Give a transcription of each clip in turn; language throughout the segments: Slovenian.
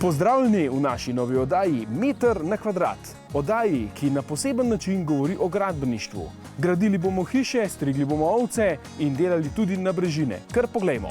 Pozdravljeni v naši novi oddaji Meter na kvadrat. Oddaji, ki na poseben način govori o gradbeništvu. Gradili bomo hiše, strigli bomo ovce in delali tudi nabrežine. Kar poglejmo.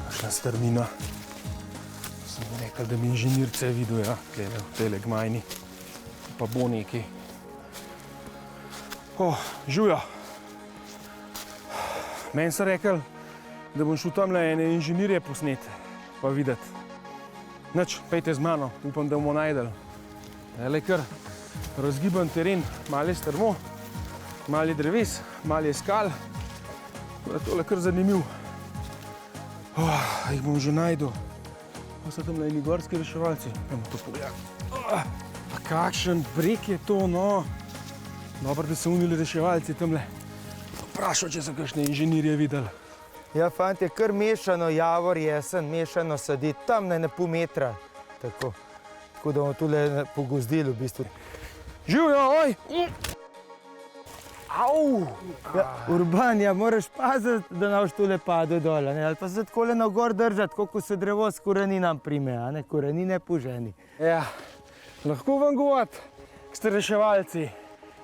Kakšna strmina. Sem rekel, da mi inženirce vidijo, ja, v tele gmajni. Pa bo nekaj. Živjo. Meni so rekel, da bom šel tamle ene inženirje posneti, pa videti. Nič, pejte z mano, upam, da bomo najdeli. Tele kar razgiban teren, malo je strmo, malo je dreves, malo je skal. Tole kar zanimiv. Jih bom že najdel. Pa so tamle eni gorski reševalci. Ajmo to pogledati. Pa kakšen breg je to, no. Dobro, da so unili reševalci tamle. Vprašal, če so kakšne inženirje videli. Ja, fantje, kar mešano javor jesen, mešano saditi, tam na pol metra. Tako da bomo tule pogozdili v bistvu. Živjo, oj! Au! Ja, Urban, ja, moraš paziti, da ne boš tule padel dol, ali pa se takole na gor držati, ko se drevo s koreninam prime, a ne, korenine poženi. Ja, lahko vam govoriti, ste reševalci.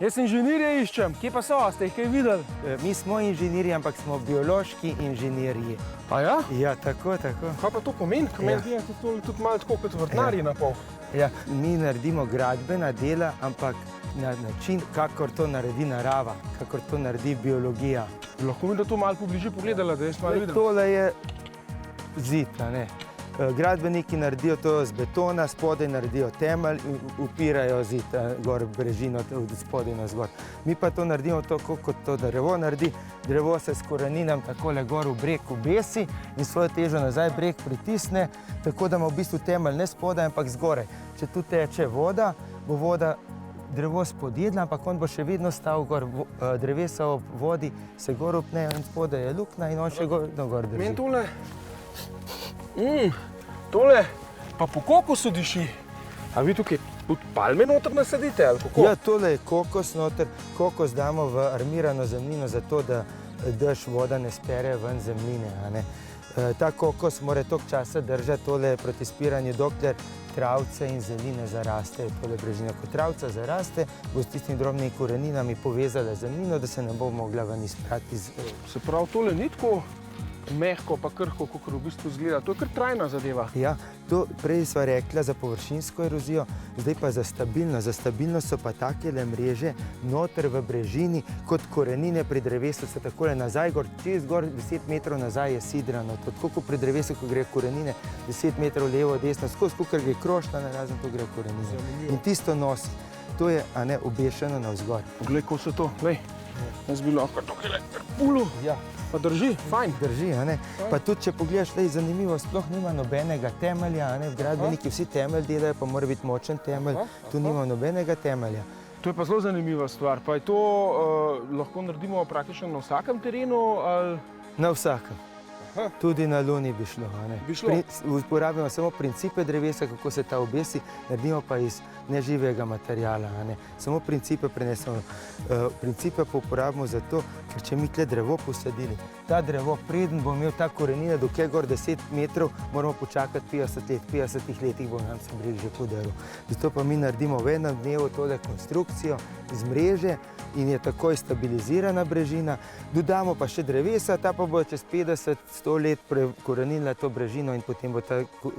Jaz inženirje iščem, kje pa so, ste jih kaj videli? Mi smo inženirji, ampak smo biološki inženirji. A ja? Ja, tako. Kaj pa to pomeni? Meni zdi, da je tudi malo tako kot vrtnarji na pol. Ja, mi naredimo gradbena dela, ampak na način, kakor to naredi narava, kakor to naredi biologija. Lahko mi da to malo pobliže pogledala, da jaz malo vidim. Tole je zid, a ne. Gradbeniki naredijo to z betona, spodaj naredijo temelj in upirajo zid, gor brežino od spodaj na zgor. Mi pa to naredimo tako, kot to drevo naredi. Drevo se s koreninam takole gor v breg obesi in svojo težo nazaj breg pritisne, tako da ima v bistvu temelj ne spodaj, ampak zgoraj. Če tu teče voda, bo voda drevo spodjedla, ampak on bo še vedno stal gor. Drevesa ob vodi se gor upnejo in spodaj je luknja in on še gor drži. Meni tole pa po kokosu diši. A vi tukaj tudi palme noter nasadite, ali kako? Ja, tole je kokos noter. Kokos damo v armirano zemljino, zato da dež voda ne spere ven zemljine, a ne. Ta kokos mora toliko časa držati tole proti spiranju, dokler travce in zeline zarastejo tole brežine. Ko travca zaraste, bo s tistimi drobnimi koreninami povezala zemljino, da se ne bo mogla ven izprati. Se pravi, tole ni tako mehko pa krhko, kakor v bistvu izgleda. To je kar trajna zadeva. Ja, to prej sva rekla za površinsko erozijo, zdaj pa za stabilnost. Za stabilnost so pa takele mreže noter v brežini, kot korenine pri drevesu se takole nazaj gor, čez gor 10 metrov nazaj je sidrano. Tako kot pri drevesu, ko gre korenine 10 metrov levo, desno, skozi kukor gre krošna, razen to gre korenine. In tisto nosi. To je, a ne, obešeno navzgor. Poglej, ko se to, glej. Jaz bi lahko tukaj pulo. Ja. Pa drži, fajn. Drži, a ne. Pa tudi, če pogledaš, zanimivo, sploh nima nobenega temelja, a ne. Gradbeniki vsi temelj delajo, pa mora biti močen temelj. Tu nima nobenega temelja. To je pa zelo zanimiva stvar. Pa je to lahko naredimo praktično na vsakem terenu, ali? Na vsakem. Tudi na Luni bi šlo, a ne. Bi šlo? Uporabimo samo principe drevesa, kako se ta obesi, naredimo pa iz neživega materiala, a ne. Samo principe prenesemo. Principe pa uporabimo zato, ker če mi tle drevo posadili, ta drevo, preden bo imel ta korenina, dokaj gor 10 metrov, moramo počakati 50 let. 50 letih bo nam se breg že podaril. Zato pa mi naredimo v enem dnevu tole konstrukcijo iz mreže in je takoj stabilizirana brežina. Dodamo pa še drevesa, ta pa bo čez 50-100 let prekorenila to brežino in potem bo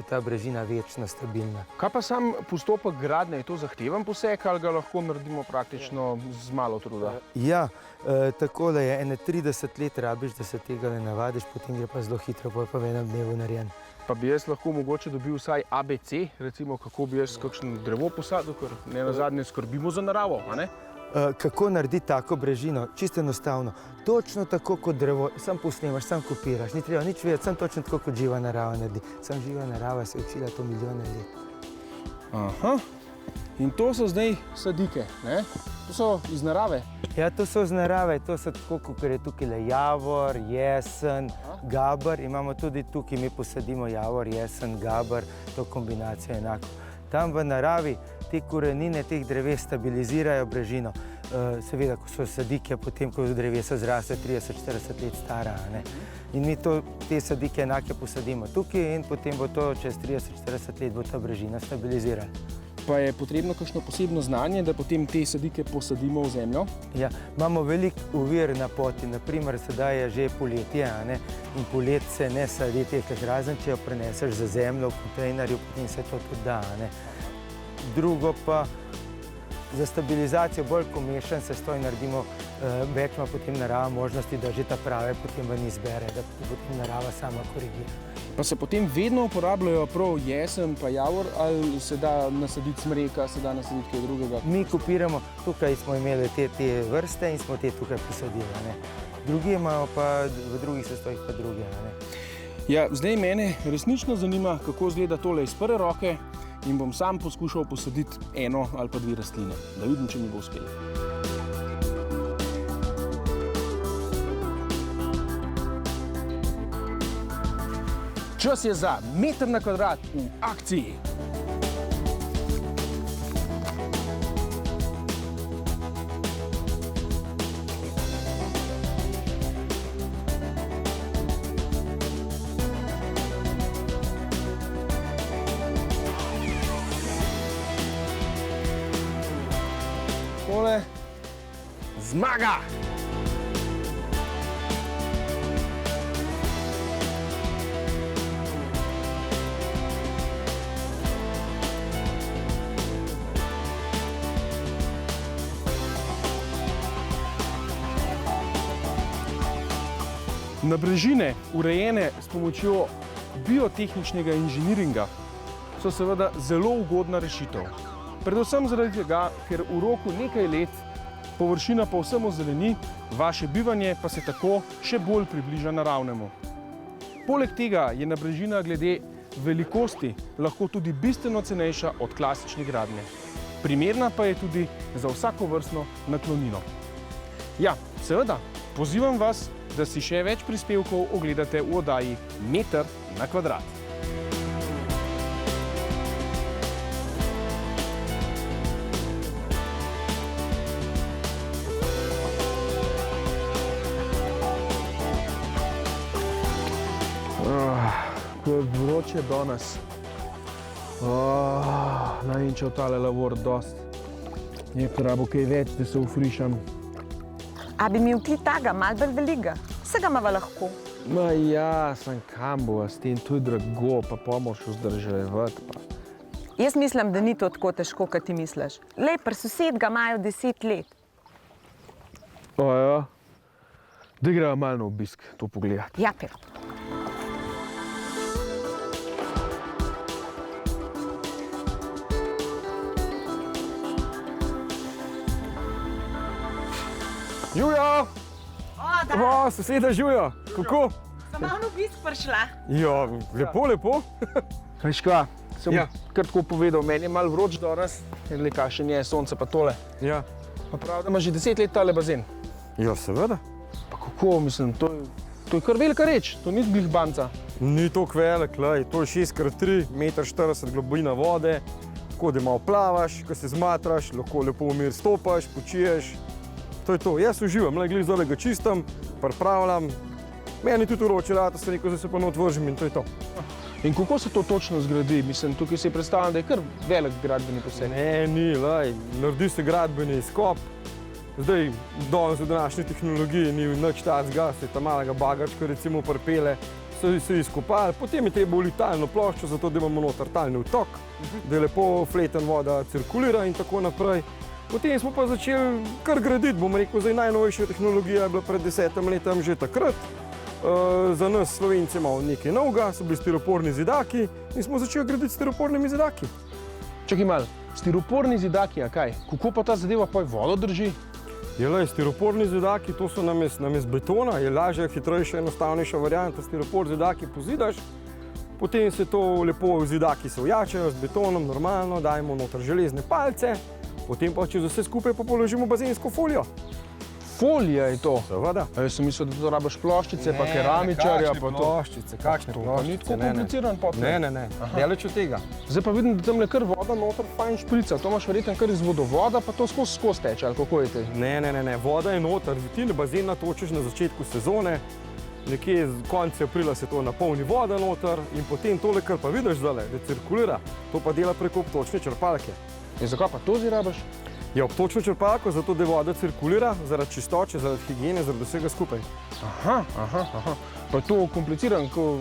ta brežina večno stabilna. Kaj pa sam postopek gradnje? navadne, je to zahteven poseg ali ga lahko naredimo praktično z malo truda? Ja, takole je, 30 let rabiš, da se tega ne navadiš, potem gre pa zelo hitro, pa v enem dnevu narejen. Pa bi jaz lahko mogoče dobil vsaj ABC, recimo kako bi jaz kakšno drevo posadil, ker ne nazadnje skrbimo za naravo, a ne? Kako narediti tako brežino? Čisto enostavno. Točno tako kot drevo, sam posnemaš, sam kopiraš, ni treba nič vedeti, sam točno tako kot živa narava naredi. Sam živa narava se je učila to milijone let. Aha, in to so zdaj sadike, ne? To so iz narave. Ja, to so iz narave, to so tako, kot je tukaj javor, jesen, gaber. Imamo tudi tukaj, mi posadimo javor, jesen, gaber, to kombinacijo enako. Tam v naravi te korenine teh dreves stabilizirajo brežino. Seveda, ko so sadike, potem, ko drevesa zraste 30-40 let stara. Ne? In mi te sadike enake posadimo tukaj in potem bo to čez 30-40 let bo ta brežina stabilizirala. Pa je potrebno kakšno posebno znanje, da potem te sadike posadimo v zemljo? Ja, imamo veliko ovir na poti, naprimer sedaj je že poletje, a ne? In polet se ne sadi teh, razen če jo preneseš za zemljo v kontejnerju, potem se to tudi da. Ne? Drugo pa za stabilizacijo bolj ko mešan sestoj naredimo, več ima potem narava možnosti, da že ta prave potem ven izbere, da potem narava sama korigira. Pa se potem vedno uporabljajo prav jesen pa javor ali se da nasaditi smreka, se da nasaditi kaj drugega? Mi kopiramo, tukaj smo imeli te vrste in smo te tukaj posadili. Ne? Drugi imajo pa v drugih sestojih pa druge. Ne? Ja, zdaj mene resnično zanima, kako izgleda tole iz prve roke in bom sam poskušal posaditi eno ali pa dve rastline, da vidim, če mi bo uspelo. Čas je za meter na kvadrat v akciji. Tole zmaga! Na brežine, urejene s pomočjo biotehničnega inženiringa, so seveda zelo ugodna rešitev. Predvsem zaradi tega, ker v roku nekaj let površina povsem ozeleni, vaše bivanje pa se tako še bolj približa naravnemu. Poleg tega je nabrežina glede velikosti lahko tudi bistveno cenejša od klasične gradnje. Primerna pa je tudi za vsakovrstno naklonino. Ja, seveda, pozivam vas, da si še več prispevkov ogledate v oddaji Meter na kvadrat. Ko je vroče danes. Ne vem, če v tale lavor dost. Je porabo kaj več, da se ufrišam. A bi mi vti taga, malo bolj velikega? Vsega imava lahko. Ma ja, sem kam bova s tem, to je drago, pa pomoč vzdrževati pa. Jaz mislim, da ni to tako težko, kot ti misliš. Lej, pri sosedga imajo 10 let. O ja, da greva malo na obisk to pogledati. Ja, Pero. Žujo! O, soseda Žujo, kako? Sem malo na obisk prišla. Ja, lepo. Veš kva, sem kar tako povedal, meni je malo vroč danes, le kakšen je sonce pa tole. Ja. Pa prav, da ima že 10 let tale bazen. Ja, seveda. Pa kako, mislim, to je kar velika reč, to ni glih banca. Ni toliko velik, to je 6x3, 1,40 m globina vode, tako da malo plavaš, ko se zmatraš, lahko lepo v mir stopaš, počiješ. To je to. Jaz uživam, glih zdaj ga čistam, pripravljam. Meni tudi vroče rado, sem rekel, da se pa not vržim in to je to. In kako se to točno zgradi? Mislim, tukaj si predstavljam, da je kar velik gradbeni poseg. Ne, ni, naredi se gradbeni izkop. Zdaj, danes v današnji tehnologiji ni nič takega, se ta malega bagarčka recimo pripele, se izkopali, potem je treba uliti talno ploščo, zato da imamo noter talni vtok, da je lepo fleten voda cirkulira in tako naprej. Potem smo pa začeli kar graditi, bom rekel, zdaj najnovejša tehnologija je bila pred 10 letom že takrat. Za nas Slovenci malo nekaj novega, so bili stiroporni zidaki in smo začeli graditi stiropornimi zidaki. Čakaj malo, stiroporni zidaki, a kaj? Kako pa ta zadeva pa vodo drži? Jelej, stiroporni zidaki, to so namesto betona, je lažja, hitrejša, enostavnejša varianta. Stiropor zidaki pozidaš, potem se to lepo zidaki se ojačajo z betonom, normalno, dajemo noter železne palce, potem pa čez vse skupaj pa položimo bazensko folijo. Folija je to? Seveda. A jaz sem mislil, da to rabiš ploščice, pa keramičarja, pa to. Ploščice, kakšne ploščice? Ni tako kompliciran pot? Ne, daleč od tega. Zdaj pa vidim, da tam kar voda noter fajn šprica. To imaš verjetno kar iz vodovoda, pa to skozi teče, ali kako je te? Ne, voda je noter. Ti na bazen natočiš na začetku sezone, nekje konec aprila se to napolni voda noter in potem tole, kar pa vidiš zdajle, da cirkulira, to pa dela preko obtočne črpalke. In zakaj pa to zdaj rabiš? Je obtočno črpalko, zato da voda cirkulira, zaradi čistoče, zaradi higiene, zaradi vsega skupaj. Aha. Pa je to kompliciran, ko...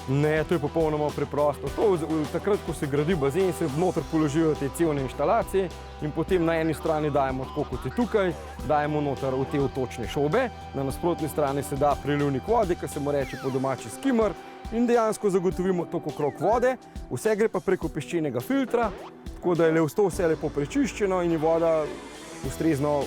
Ne, to je popolnoma preprosto. Takrat, ko se gradi bazen, se vnoter položijo te cevne inštalacije in potem na eni strani dajemo, tako kot je tukaj, dajemo noter v te odtočne šobe, na nasprotni strani se da prelivnik vode, ki se mu reče po domači skimmer, in dejansko zagotovimo tok okrog vode, vse gre pa preko peščenega filtra, tako da je vse lepo prečiščeno in je voda ustrezno.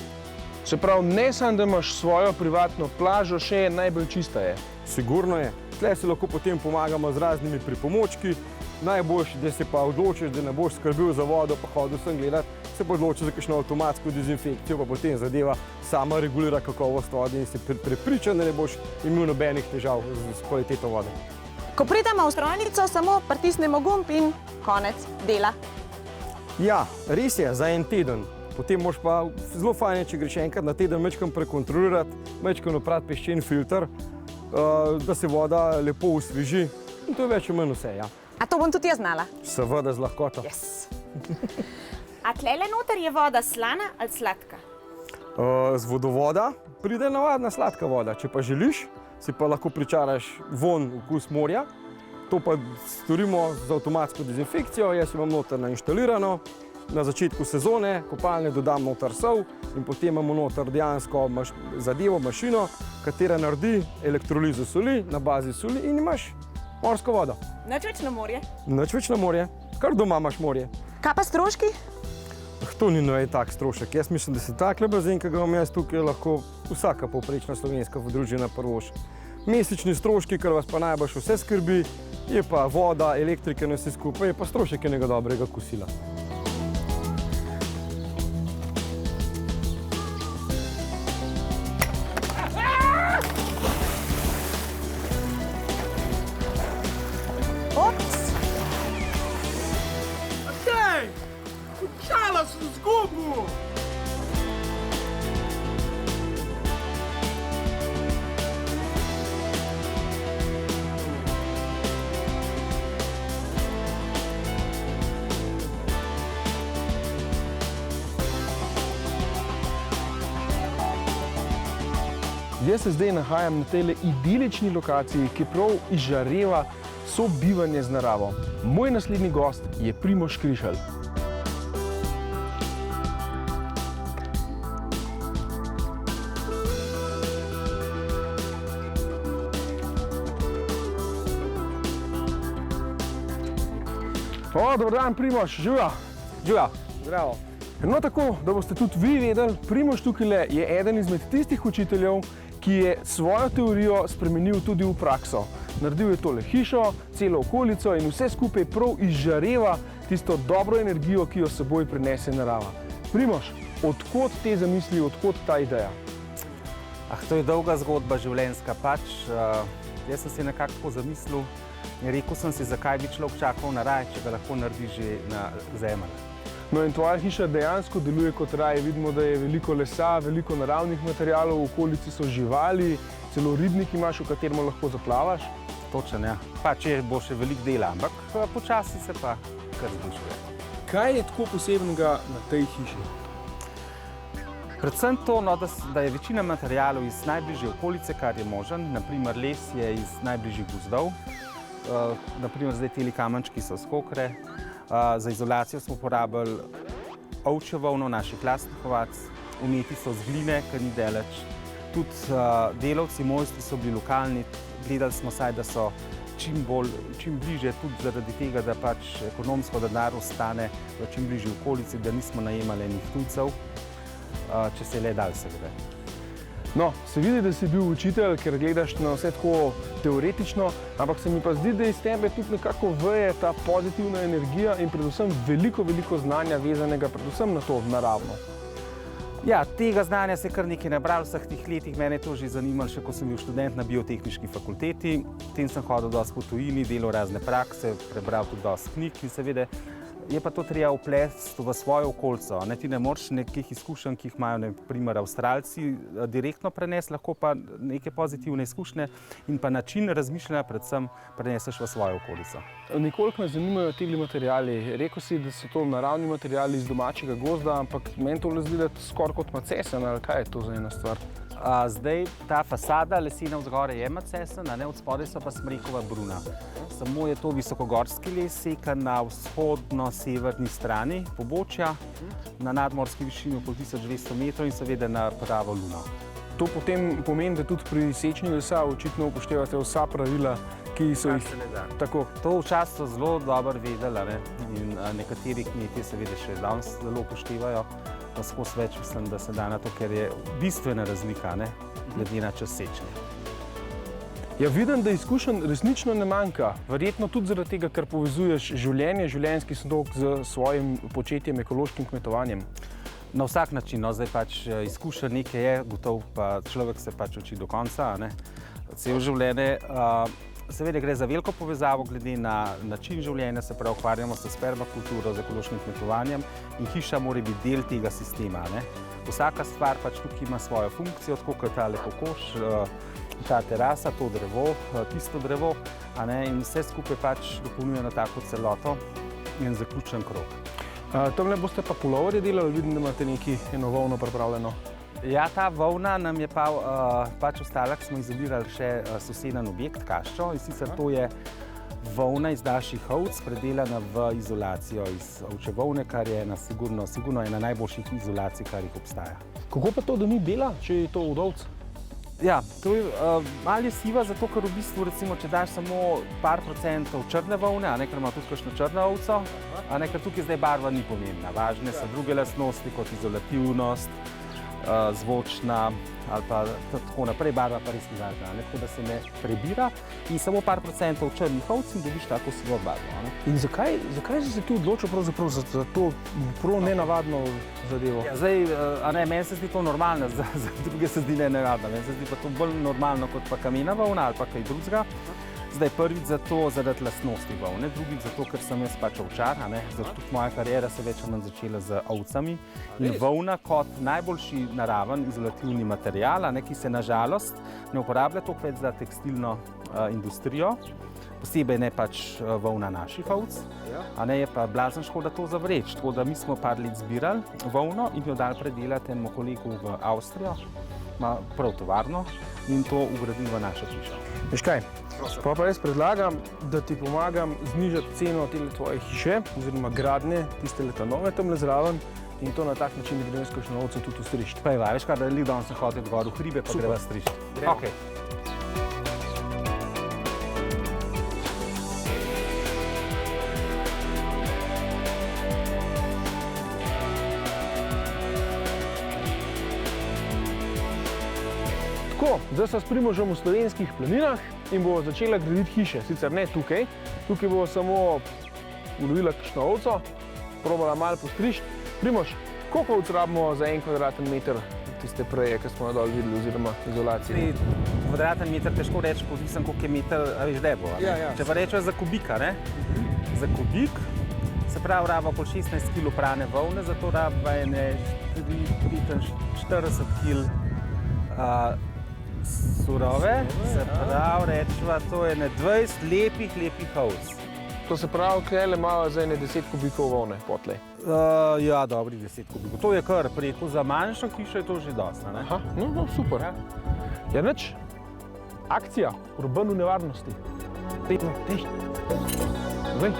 Se pravi, ne samo, da imaš svojo privatno plažo, še najbolj čista je. Sigurno je. Tle se lahko potem pomagamo z raznimi pripomočki. Najboljše, da se pa odločiš, da ne boš skrbel za vodo, pa hodil sem gledati, se pa odločiš za kakšno avtomatsko dezinfekcijo, pa potem zadeva sama regulira kakovost vode in si prepričan, da ne boš imel nobenih težav s kvaliteto vode. Ko pridemo v strojnico, samo pritisnemo gumb in konec dela. Ja, res je, za en teden. Potem moš pa zelo fajn, če greš enkrat na teden mečkam prekontrolirati, mečkam oprati peščen filter, da se voda lepo osveži in to je več ali manj vse, ja. A to bom tudi jaz znala? Seveda z lahkoto. Yes. A tlele noter je voda slana ali sladka? Z vodovoda pride navadna sladka voda. Če pa želiš, si pa lahko pričaraš vonj, okus morja. To pa storimo z avtomatsko dezinfekcijo. Jaz imam noter nainštalirano. Na začetku sezone kopalne dodam noter sol in potem imamo noter dejansko zadevo, mašino, katera naredi elektrolizo soli na bazi soli in imaš morsko vodo. Nič več na morje? Nič več na morje. Kar doma imaš morje. Kaj pa stroški? To ni tak strošek. Jaz mislim, da se takle bazen, ki ga imam jaz tukaj, lahko vsaka povprečna slovenska družina prvoši. Mesečni stroški, kar vas pa najbolj vse skrbi, je pa voda, elektrika na vse skupaj, je pa strošek enega dobrega kosila. Ops! Hej! Končala sem zgodbo! Jaz se zdaj nahajam na tej idilični lokaciji, ki prav izžareva sobivanje z naravo. Moj naslednji gost je Primož Krišelj. Dober dan, Primož, živja. Živja, zdravo. No tako, da boste tudi vi vedeli, Primož tukaj je eden izmed tistih učiteljev, ki je svojo teorijo spremenil tudi v prakso. Naredil je tole hišo, celo okolico in vse skupaj prav izžareva tisto dobro energijo, ki jo s seboj prinese narava. Primož, odkot te zamisli, odkot ta ideja? To je dolga zgodba življenjska pač. Jaz sem si nekako zamislil in rekel sem si, zakaj bi človek čakal na raj, če ga lahko naredi že na zemlji. No in tvoja hiša dejansko deluje kot raj. Vidimo, da je veliko lesa, veliko naravnih materialov, v okolici so živali, celo ribnik imaš, v katerem lahko zaplavaš. Točno, ja. Pač bo še veliko dela, ampak počasi se pa kar zboljšuje. Kaj je tako posebnega na tej hiši? Predvsem to, no, da je večina materialov iz najbližje okolice, kar je možen. Naprimer, les je iz najbližjih gozdov. Naprimer, zdaj teli kamenčki so s Kokre. Za izolacijo smo uporabili ovčjo volno naših lastnih ovac. Umeti so z gline, kar ni daleč. Tudi delavci, mojstri so bili lokalni. Gledali smo saj, da so čim bliže, tudi zaradi tega, da pač ekonomsko denar ostane v čim bližji okolici, da nismo najemali enih tujcev, če se je le dal seveda. No, se vidi, da si bil učitelj, ker gledaš na vse tako teoretično, ampak se mi pa zdi, da iz tebe tudi nekako veje ta pozitivna energija in predvsem veliko znanja vezanega predvsem na to naravno. Ja, tega znanja se je kar nekaj nabral v vseh teh letih. Mene je to že zanimalo, še ko sem bil študent na biotehniški fakulteti. Potem sem hodil dosti po tujini, delal razne prakse, prebral tudi dosti knjig in seveda je pa to treba vplesti v svojo okolico. Ti ne moreš nekih izkušenj, ki jih imajo na primer Avstralci, direktno prenesti, lahko pa neke pozitivne izkušnje in pa način razmišljanja predvsem preneseš v svojo okolico. Nekoliko me zanimajo ti materiali. Rekel si, da so to naravni materiali iz domačega gozda, ampak meni to zdi, da je skoraj kot macesen, ali kaj je to za ena stvar? Zdaj ta fasada lesena vzgore je macesen, od spodaj so pa smrekova bruna. Samo je to visokogorski les, sekan na vzhodno-severni strani pobočja, na nadmorski višini okoli 1200 metrov in seveda na pravo luno. To potem pomeni, da tudi pri sečnji lesa očitno upoštevate vsa pravila, ki so jih tako. To včasih so zelo dobro vedeli in nekateri kmetje seveda še danes zelo upoštevajo. Pa skozi več mislim, da se da na to, ker je bistvena razlika, glede na čas sečnje. Ja, vidim, da izkušenj resnično ne manjka. Verjetno tudi zaradi tega, ker povezuješ življenje, življenjski slog z svojim početjem, ekološkim kmetovanjem. Na vsak način, zdaj pač izkušenj nekaj je, gotov pa človek se pač uči do konca, cel življenje. Seveda gre za veliko povezavo glede na način življenja, se pravi, ukvarjamo se s permakulturo, z ekološkim kmetovanjem in hiša mora biti del tega sistema. Vsaka stvar pač tukaj ima svojo funkcijo, tako kot ta kokoš, ta terasa, to drevo, tisto drevo, in vse skupaj pač dopolnjuje na tako celoto in zaključen krog. Tamle boste pa puloverje delali, vidim, da imate eno volno pripravljeno. Ja, ta volna nam je pač ostala, ko smo izolirali še soseden objekt, Kaščo, in sicer to je volna iz daljših ovc, predelana v izolacijo iz ovčje volne, kar je sigurno ena najboljših izolacij, kar jih obstaja. Kako pa to, da ni bela, če je to od ovc? Ja, to je malo siva, zato ker v bistvu, recimo, če daš samo par procentov črne volne, ker ima tudi kakšno črno ovco, ker tukaj zdaj barva ni pomembna. Važne so druge lastnosti kot izolativnost, zvočna ali pa tako naprej, barva pa res ni važna, tako da se ne prebira in samo par procentov črnih ovc in dobiš tako sivo barvo. In zakaj si se tu odločil pravzaprav za to prav nenavadno zadevo? Ja, zdaj, meni se zdi to normalno, za druge se zdi nenavadno, meni se zdi pa to bolj normalno kot pa kamena volna ali pa kaj drugega. Zdaj prvič zato zaradi lastnosti volne, drugič zato, ker sem jaz pač ovčar, zato tudi moja kariera se več ali manj začela z ovcami. In volna kot najboljši naraven izolativni material, ki se nažalost ne uporablja toliko več za tekstilno industrijo, posebej ne pač volna naših ovc, je pa blazen škoda to zavreči. Tako da mi smo par let zbirali volno in jo dali predelati enemu kolegu v Avstrijo, ima prav tovarno in to ugradili v našo hišo. Veš kaj? Pa jaz predlagam, da ti pomagam znižati ceno te tvoje hiše oziroma gradnje, tiste leta nove tamle zraven in to na tak način, da gremo s kakšno ovco tudi ostrišti. Pa veš kaj, da je danes sem hotel gor v hribe, pa greva strišti. Ok. Tako, zdaj so s Primožem v Slovenskih planinah in bo začela graditi hiše, sicer ne tukaj. Tukaj bo samo ulovila kakšno ovco, probala malo postrišti. Primož, koliko ovc rabimo za 1 kvadratni meter tiste preje, ki smo jo dol videli, oziroma izolacije? Kvadratni meter težko reči, odvisno koliko je meter, veš, debo. Če pa rečejo za kubika, za kubik, se pravi, rabimo okoli 16 kg prane volne, zato rabimo 40 kg surove, se pravi, rečeva, to je 20 lepih ovc. To se pravi, tukaj imamo za 10 kubikov volne potlej. Ja, dobrih 10 kubikov. To je kar preko, za manjšo hišo je to že dosti, ne? Aha, no, super. Ja, nič. Akcija, urban v nevarnosti. Tej. Zdaj.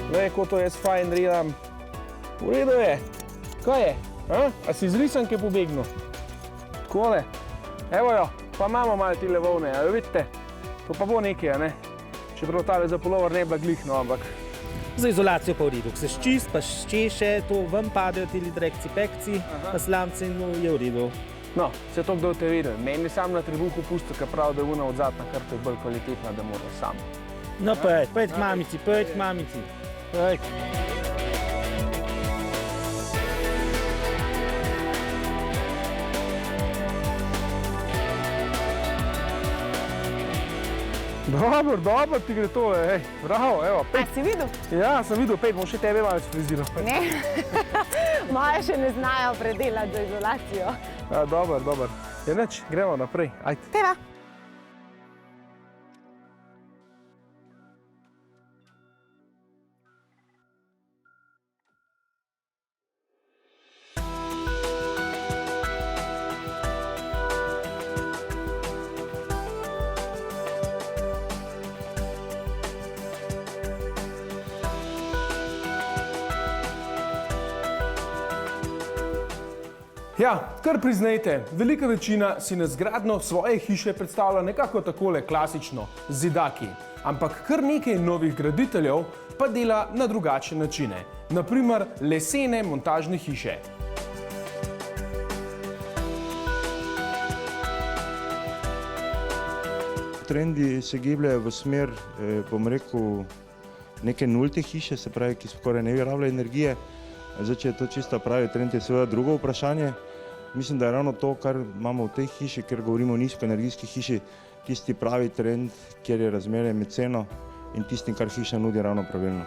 Glej, ko to jaz fajn delam. V redu je. Kaj je? A si iz risanke pobegnil? Takole. Evo jo, pa imamo malo tile volne, a jo vidite? To pa bo nekaj, a ne? Čeprav tale za pulover ne bila glih, no, ampak. Za izolacijo pa v redu, ko se ščist, pa ščeše, to ven padejo tili drekci, pekci, pa slamci in je v redu. No, se to kdo te videl. Meni sam na trebuhu pusti, ker pravi, da je una odzadna karta je bolj kvalitetna, da mora sam. No, pojd k mamici, pojd k mamici. Ej. Dobro, ti gre to, ej, bravo, evo, A si videl? Ja, sem videl, bom še tebe malo sfriziral. Ne. Moje še ne znajo predelati za izolacijo. Ja, dobro. Ja, nič, gremo naprej, ajde. Teva. Ja, kar priznajte, velika večina si nadgradnjo svoje hiše predstavlja nekako takole klasično, z zidaki. Ampak kar nekaj novih graditeljev pa dela na drugačne načine. Naprimer, lesene montažne hiše. Trendi se gibljajo v smer, bom rekel, neke nulte hiše, se pravi, ki skoraj ne rabljajo energije. Zdaj, če je to čisto pravi trend, je seveda drugo vprašanje. Mislim, da je ravno to, kar imamo v tej hiši, ker govorimo o nizkoenergijski hiši, tisti pravi trend, kjer je razmerje med ceno in tistim, kar hiša nudi, ravno pravilno.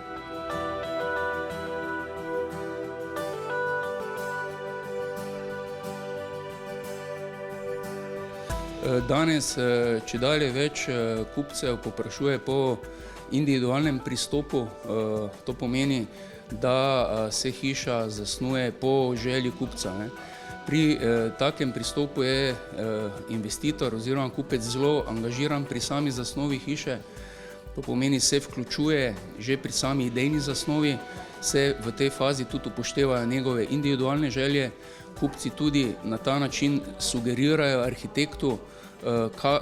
Danes čedalje več kupcev povprašuje po individualnem pristopu. To pomeni, da se hiša zasnuje po želji kupca. Pri takem pristopu je investitor oziroma kupec zelo angažiran pri sami zasnovi hiše. To pomeni, se vključuje že pri sami idejni zasnovi, se v tej fazi tudi upoštevajo njegove individualne želje. Kupci tudi na ta način sugerirajo arhitektu,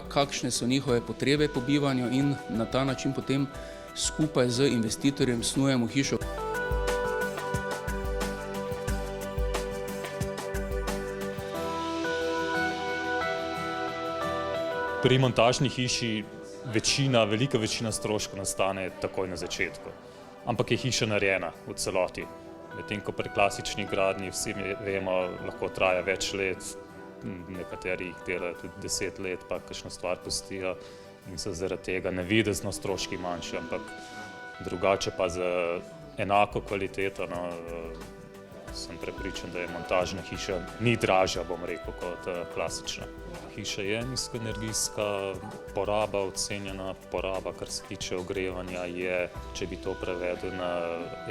kakšne so njihove potrebe po bivanju in na ta način potem skupaj z investitorjem snujemo hišo. Pri montažni hiši velika večina stroškov nastane takoj na začetku, ampak je hiša narejena v celoti. Medtem ko pri klasični gradnji, vsi vemo, lahko traja več let, nekateri jih delajo tudi 10 let, pa kakšno stvar pustijo in so zaradi tega navidezno stroški manjši, ampak drugače pa z enako kvaliteto, sem prepričan, da je montažna hiša ni dražja, bom rekel, kot klasična. Hiša je nizkoenergijska, poraba, ocenjena poraba, kar se tiče ogrevanja, je, če bi to prevedel na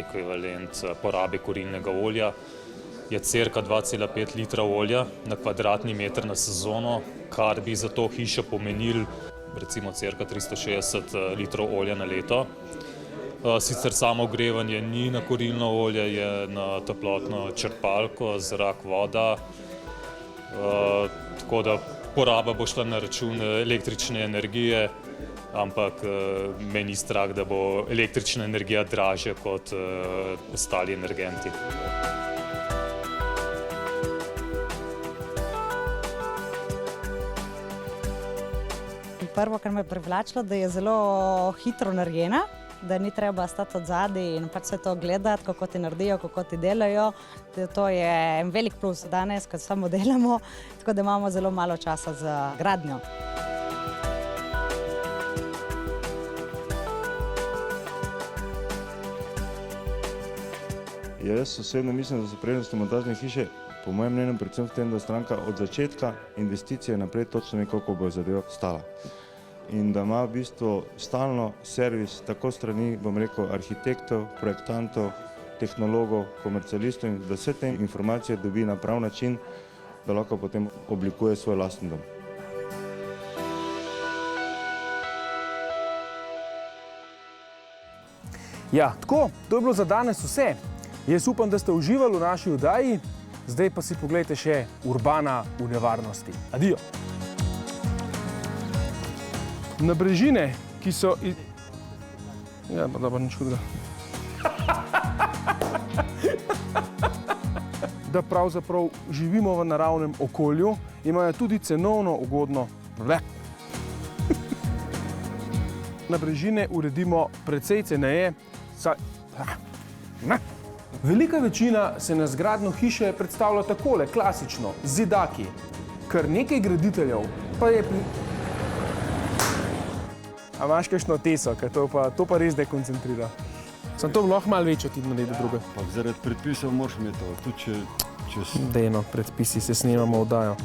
ekvivalent porabe kurilnega olja, je cirka 2,5 litra olja na kvadratni meter na sezono, kar bi za to hišo pomenil recimo cirka 360 litrov olja na leto. Sicer samo ogrevanje ni na kurilno olje, je na toplotno črpalko, zrak, voda, tako da poraba bo šla na račun električne energije, ampak me ni strah, da bo električna energija dražja kot ostali energenti. Prvo, kar me je privlačilo, da je zelo hitro narejena, da ni treba stati od zadaj in pač vse to gledati, kako ti naredijo, kako ti delajo. To je en velik plus danes, ko samo delamo, tako da imamo zelo malo časa za gradnjo. Jaz osebno mislim, da so prednosti montažne hiše, po mojem mnenju, predvsem v tem, da stranka od začetka investicije naprej točno ve, koliko bo zadeva stala. In da ima v bistvu stalno servis tako strani, bom rekel, arhitektov, projektantov, tehnologov, komercialistov in da vse te informacije dobi na prav način, da lahko potem oblikuje svoj lasten dom. Ja, tako, to je bilo za danes vse. Jaz upam, da ste uživali v naši oddaji, zdaj pa si pogledajte še Urbana v nevarnosti. Adijo! Na brežine, ki so... Ja, pa dobro, nič hudega. Da pravzaprav živimo v naravnem okolju, imajo tudi cenovno ugodno... Na brežine uredimo precej ceneje, Velika večina se na zgradnjo hiše predstavlja takole, klasično, z zidaki. Kar nekaj graditeljev pa je A imaš kakšno teso, ker to pa res dekoncentrira. Sem to lahko malo večjo ti naredil druge. Pa zaradi predpisov moraš imeti to, tudi če... Dejno, predpisi se snemamo oddajo.